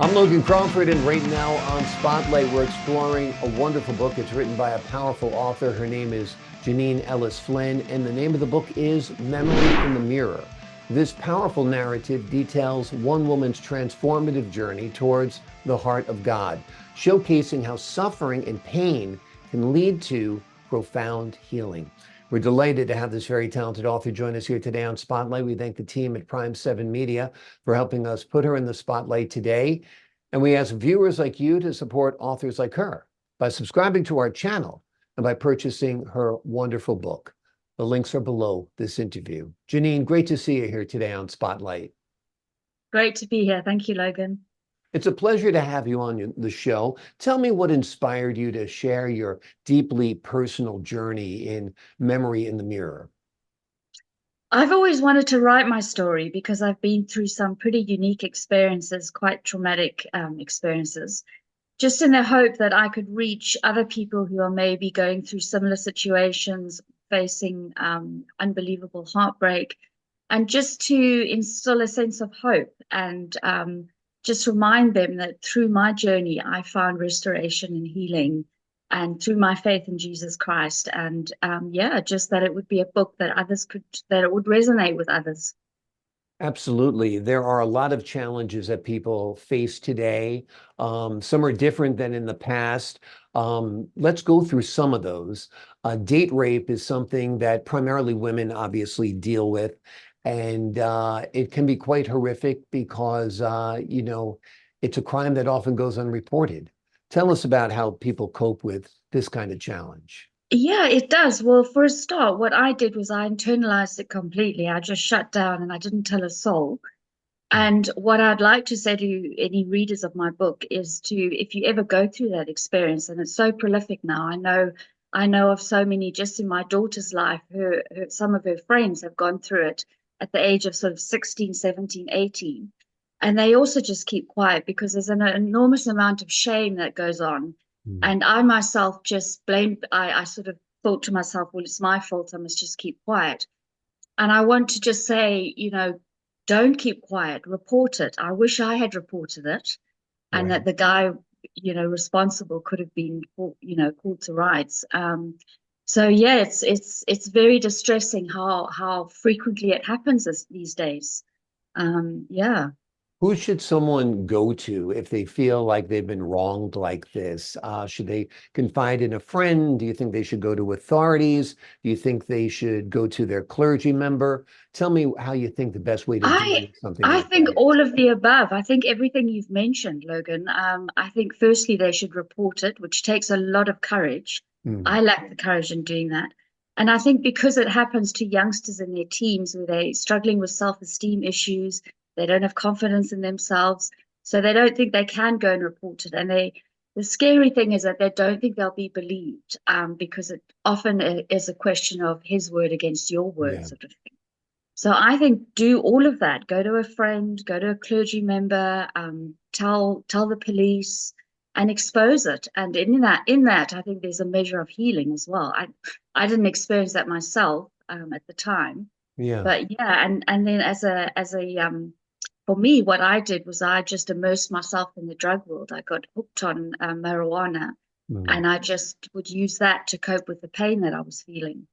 I'm Logan Crawford, and right now on Spotlight, we're exploring a wonderful book. It's written by a powerful author. Her name is Janine Ellis Fynn, and the name of the book is Memory in the Mirror. This powerful narrative details one woman's transformative journey towards the heart of God, showcasing how suffering and pain can lead to profound healing. We're delighted to have this very talented author join us here today on Spotlight. We thank the team at Prime 7 Media for helping us put her in the spotlight today. And we ask viewers like you to support authors like her by subscribing to our channel and by purchasing her wonderful book. The links are below this interview. Janine, great to see you here today on Spotlight. Great to be here. Thank you, Logan. It's a pleasure to have you on the show. Tell me what inspired you to share your deeply personal journey in Memory in the Mirror. I've always wanted to write my story because I've been through some pretty unique experiences, quite traumatic experiences, just in the hope that I could reach other people who are maybe going through similar situations, facing unbelievable heartbreak, and just to instill a sense of hope and just remind them that through my journey, I found restoration and healing, and through my faith in Jesus Christ. And yeah, just that it would be a book that that it would resonate with others. Absolutely. There are a lot of challenges that people face today. Some are different than in the past. Let's go through some of those. Date rape is something that primarily women obviously deal with, and it can be quite horrific because, it's a crime that often goes unreported. Tell us about how people cope with this kind of challenge. Yeah, it does. Well, for a start, what I did was I internalized it completely. I just shut down and I didn't tell a soul. And what I'd like to say to any readers of my book is to, if you ever go through that experience, and it's so prolific now, I know of so many just in my daughter's life, some of her friends have gone through it at the age of sort of 16, 17, 18. And they also just keep quiet because there's an enormous amount of shame that goes on. Mm. And I myself just blamed, I sort of thought to myself, well, it's my fault. I must just keep quiet. And I want to just say, don't keep quiet, report it. I wish I had reported it and Right. that the guy, responsible could have been, called to rights. So yeah, it's very distressing how frequently it happens these days. Yeah. Who should someone go to if they feel like they've been wronged like this? Should they confide in a friend? Do you think they should go to authorities? Do you think they should go to their clergy member? Tell me how you think the best way to deal I with something I like think that is. all of the above. I think everything you've mentioned, Logan. I think firstly they should report it, which takes a lot of courage. Mm, I lack the courage in doing that. And I think because it happens to youngsters in their teens where they're struggling with self-esteem issues, they don't have confidence in themselves, so they don't think they can go and report it. And the scary thing is that they don't think they'll be believed, because it often is a question of his word against your word, yeah. sort of thing. So I think do all of that. Go to a friend, go to a clergy member, tell the police, and expose it. And in that, I think there's a measure of healing as well. I didn't experience that myself at the time, Yeah. but yeah. And then as a for me, what I did was I just immersed myself in the drug world. I got hooked on marijuana, Mm. and I just would use that to cope with the pain that I was feeling.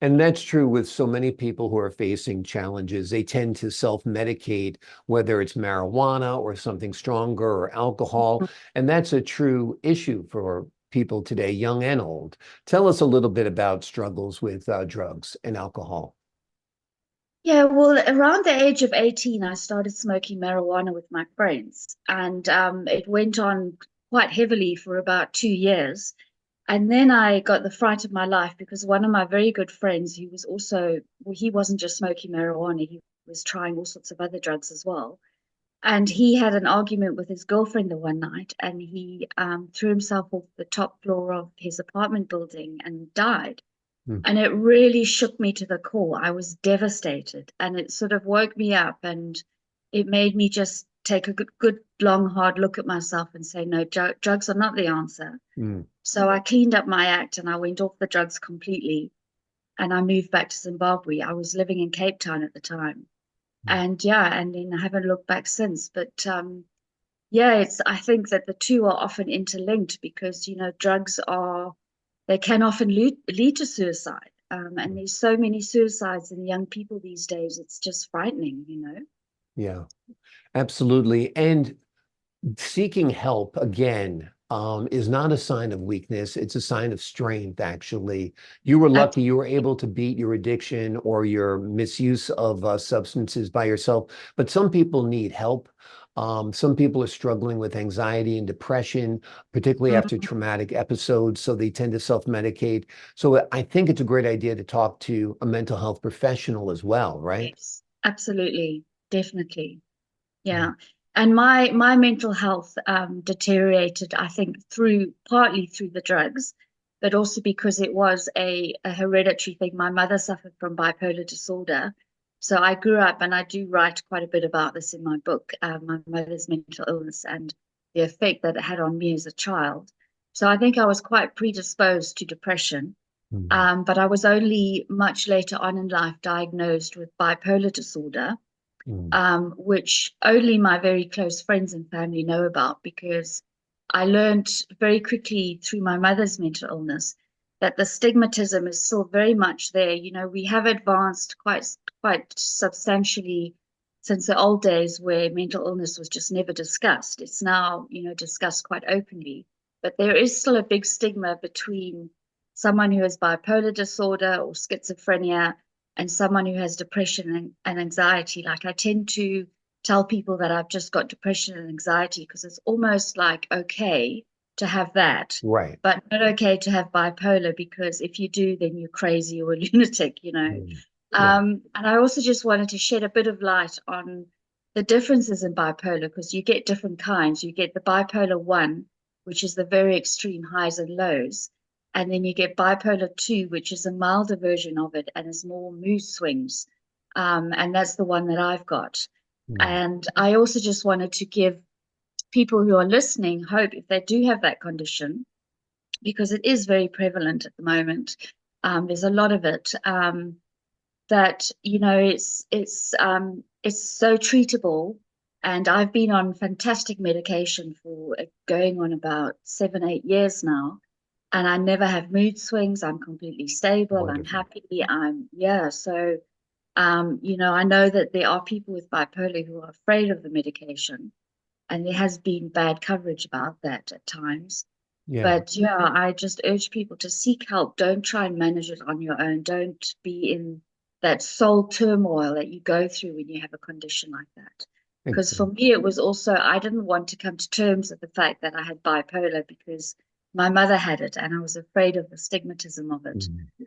And that's true with so many people who are facing challenges. They tend to self-medicate, whether it's marijuana or something stronger or alcohol. And that's a true issue for people today, young and old. Tell us a little bit about struggles with drugs and alcohol. Yeah, well, around the age of 18, I started smoking marijuana with my friends, and it went on quite heavily for about 2 years. And then I got the fright of my life because one of my very good friends, who was also, well, he wasn't just smoking marijuana, he was trying all sorts of other drugs as well. And he had an argument with his girlfriend the one night, and he threw himself off the top floor of his apartment building and died. Mm. And it really shook me to the core. I was devastated, and it sort of woke me up, and it made me just take a good long, hard look at myself and say, no, drugs are not the answer. Mm. So I cleaned up my act and I went off the drugs completely. And I moved back to Zimbabwe. I was living in Cape Town at the time. And yeah, and then I haven't looked back since. But Yeah, I think that the two are often interlinked because, drugs they can often lead to suicide. And there's so many suicides in young people these days. It's just frightening. Yeah, absolutely. And seeking help again is not a sign of weakness. It's a sign of strength, actually. You were lucky you were able to beat your addiction or your misuse of substances by yourself, but some people need help. Some people are struggling with anxiety and depression, particularly after Absolutely. traumatic episodes, so they tend to self-medicate. So I think it's a great idea to talk to a mental health professional as well, right? Yes, absolutely. Definitely. Mm. Yeah. And my mental health deteriorated, I think, partly through the drugs, but also because it was a hereditary thing. My mother suffered from bipolar disorder. So I grew up, and I do write quite a bit about this in my book, my mother's mental illness and the effect that it had on me as a child. So I think I was quite predisposed to depression. Mm. But I was only much later on in life diagnosed with bipolar disorder, Mm. which only my very close friends and family know about because I learned very quickly through my mother's mental illness that the stigmatism is still very much there. We have advanced quite substantially since the old days where mental illness was just never discussed. It's now, discussed quite openly, but there is still a big stigma between someone who has bipolar disorder or schizophrenia and someone who has depression and anxiety. Like I tend to tell people that I've just got depression and anxiety because it's almost like okay to have that, Right. but not okay to have bipolar because if you do, then you're crazy or a lunatic. Mm. Yeah. And I also just wanted to shed a bit of light on the differences in bipolar because you get different kinds. You get the bipolar 1, which is the very extreme highs and lows. And then you get bipolar 2, which is a milder version of it and is more mood swings. And that's the one that I've got. Mm. And I also just wanted to give people who are listening hope if they do have that condition, because it is very prevalent at the moment. There's a lot of it that it's so treatable. And I've been on fantastic medication for going on about 7, 8 years now, and I never have mood swings. I'm completely stable. I'm Wonderful. happy. Yeah. So, I know that there are people with bipolar who are afraid of the medication, and there has been bad coverage about that at times. Yeah. But yeah, I just urge people to seek help. Don't try and manage it on your own. Don't be in that soul turmoil that you go through when you have a condition like that. Because for Exactly. me, it was also, I didn't want to come to terms with the fact that I had bipolar because my mother had it and I was afraid of the stigmatism of it. Mm.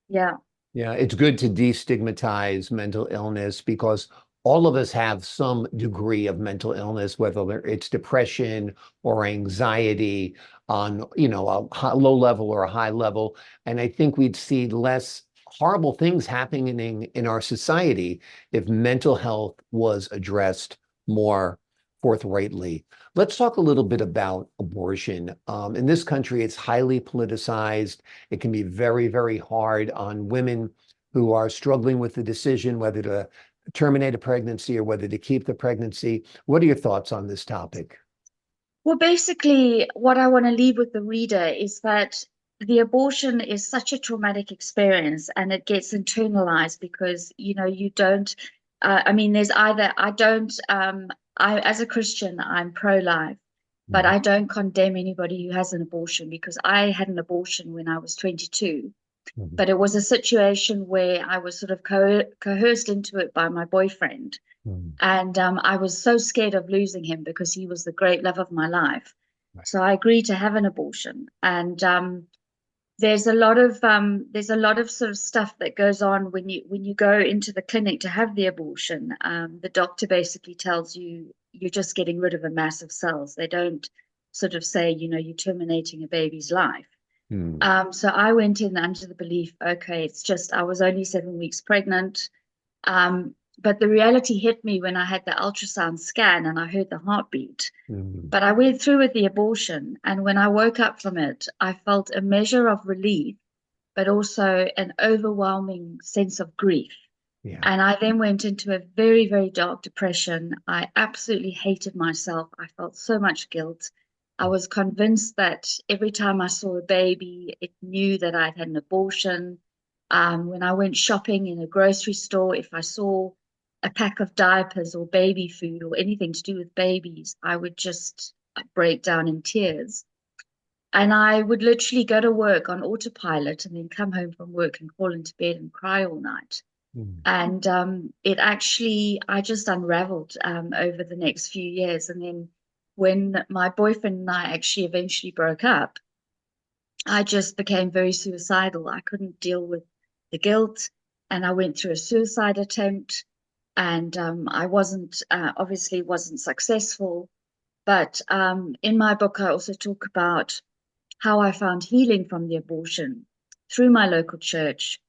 Yeah. Yeah, it's good to destigmatize mental illness because all of us have some degree of mental illness, whether it's depression or anxiety on, a low level or a high level. And I think we'd see less horrible things happening in our society if mental health was addressed more forthrightly. Let's talk a little bit about abortion. In this country, it's highly politicized. It can be very, very hard on women who are struggling with the decision whether to terminate a pregnancy or whether to keep the pregnancy. What are your thoughts on this topic? Well, basically, what I want to leave with the reader is that the abortion is such a traumatic experience and it gets internalized because, you don't, I mean, there's either, I don't, as a Christian, I'm pro-life, but Mhm. I don't condemn anybody who has an abortion because I had an abortion when I was 22. Mhm. But it was a situation where I was sort of coerced into it by my boyfriend. Mhm. And I was so scared of losing him because he was the great love of my life. Right. So I agreed to have an abortion. And there's a lot of sort of stuff that goes on when you go into the clinic to have the abortion. The doctor basically tells you you're just getting rid of a mass of cells. They don't sort of say, you're terminating a baby's life. Mhm. So I went in under the belief, okay, it's just I was only 7 weeks pregnant. But the reality hit me when I had the ultrasound scan and I heard the heartbeat. Mhm. But I went through with the abortion, and when I woke up from it, I felt a measure of relief, but also an overwhelming sense of grief. Yeah. And I then went into a very, very dark depression. I absolutely hated myself. I felt so much guilt. I was convinced that every time I saw a baby, it knew that I'd had an abortion. When I went shopping in a grocery store, if I saw a pack of diapers or baby food or anything to do with babies, I would just break down in tears. And I would literally go to work on autopilot and then come home from work and crawl into bed and cry all night. Mm. And it actually, I just unraveled over the next few years. And then when my boyfriend and I actually eventually broke up, I just became very suicidal. I couldn't deal with the guilt, and I went through a suicide attempt. And I wasn't obviously wasn't successful. But in my book, I also talk about how I found healing from the abortion through my local church.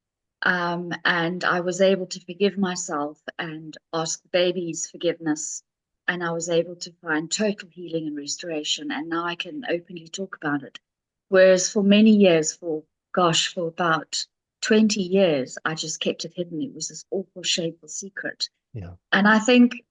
And I was able to forgive myself and ask the baby's forgiveness. And I was able to find total healing and restoration. And now I can openly talk about it. Whereas for many years, for about 20 years, I just kept it hidden. It was this awful, shameful secret. Yeah. And I think,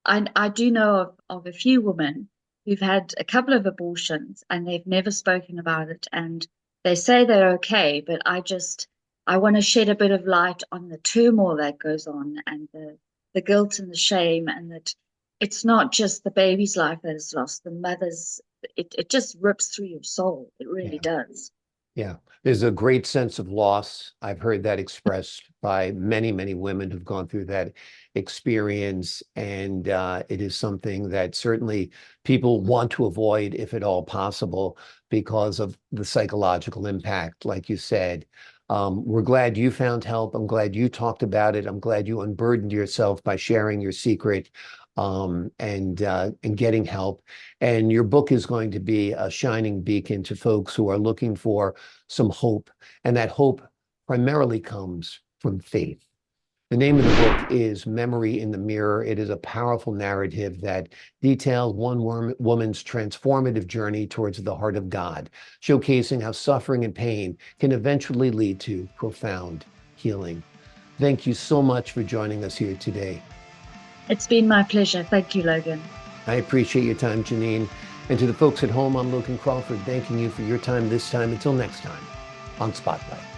I do know of a few women who've had a couple of abortions and they've never spoken about it. And they say they're okay, but I want to shed a bit of light on the turmoil that goes on and the guilt and the shame, and that it's not just the baby's life that is lost, the mother's, it just rips through your soul. It really Yeah. does. Yeah, there's a great sense of loss. I've heard that expressed by many, many women who've gone through that experience. And it is something that certainly people want to avoid, if at all possible, because of the psychological impact, like you said. We're glad you found help. I'm glad you talked about it. I'm glad you unburdened yourself by sharing your secret and getting help. And your book is going to be a shining beacon to folks who are looking for some hope. And that hope primarily comes from faith. The name of the book is Memory in the Mirror. It is a powerful narrative that details one woman's transformative journey towards the heart of God, showcasing how suffering and pain can eventually lead to profound healing. Thank you so much for joining us here today. It's been my pleasure. Thank you, Logan. I appreciate your time, Janine. And to the folks at home, I'm Logan Crawford, thanking you for your time this time. Until next time on Spotlight.